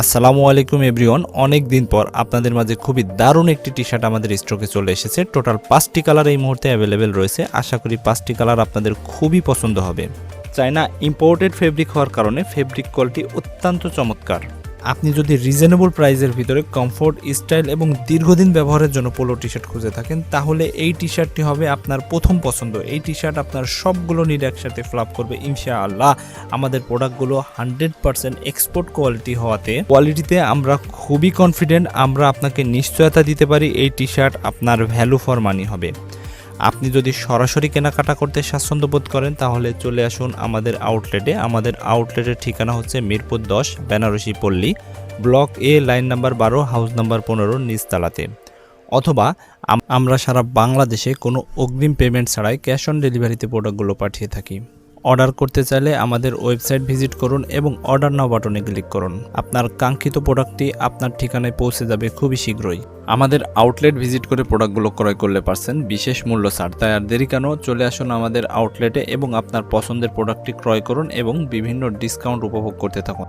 আসসালামু আলাইকুম এভরিওয়ান। অনেক দিন পর আপনাদের মাঝে খুবই দারুণ একটি টি শার্ট আমাদের স্টকে চলে এসেছে। টোটাল 5টি কালার এই মুহূর্তে অ্যাভেলেবেল রয়েছে। আশা করি 5টি কালার আপনাদের খুবই পছন্দ হবে। চায়না ইম্পোর্টেড ফেব্রিক হওয়ার কারণে ফেব্রিক কোয়ালিটি অত্যন্ত চমৎকার। আপনি যদি রিজনেবল প্রাইসের ভিতরে কমফোর্ট, স্টাইল এবং দীর্ঘদিন ব্যবহারের জন্য পোলো টি শার্ট খুঁজে থাকেন, তাহলে এই টি শার্টটি হবে আপনার প্রথম পছন্দ। এই টি শার্ট আপনার সবগুলো নিড একসাথে ফ্লাপ করবে ইনশাআল্লাহ। আমাদের প্রোডাক্টগুলো 100% এক্সপোর্ট কোয়ালিটিতে আমরা খুবই কনফিডেন্ট। আমরা আপনাকে নিশ্চয়তা দিতে পারি এই টি শার্ট আপনার ভ্যালু ফর মানি হবে। আপনি যদি সরাসরি কেনাকাটা করতে স্বাচ্ছন্দ্য বোধ করেন তাহলে চলে আসুন আমাদের আউটলেটে। আমাদের আউটলেটের ঠিকানা হচ্ছে মিরপুর 10, বেনারসি পল্লী, ব্লক এ, লাইন নাম্বার 12, হাউস নাম্বার 15, নিচতলাতে। অথবা আমরা সারা বাংলাদেশে কোনো অগ্রিম পেমেন্ট ছাড়াই ক্যাশ অন ডেলিভারিতে প্রোডাক্টগুলো পাঠিয়ে থাকি। অর্ডার করতে চাইলে আমাদের ওয়েবসাইট ভিজিট করুন এবং অর্ডার নাও বাটনে ক্লিক করুন। আপনার কাঙ্ক্ষিত প্রোডাক্টটি আপনার ঠিকানায় পৌঁছে যাবে খুবই শীঘ্রই। আমাদের আউটলেট ভিজিট করে প্রোডাক্টগুলো ক্রয় করলে পারছেন বিশেষ মূল্য ছাড়। তাই আর দেরি কেন, চলে আসুন আমাদের আউটলেটে এবং আপনার পছন্দের প্রোডাক্টটি ক্রয় করুন এবং বিভিন্ন ডিসকাউন্ট উপভোগ করতে থাকুন।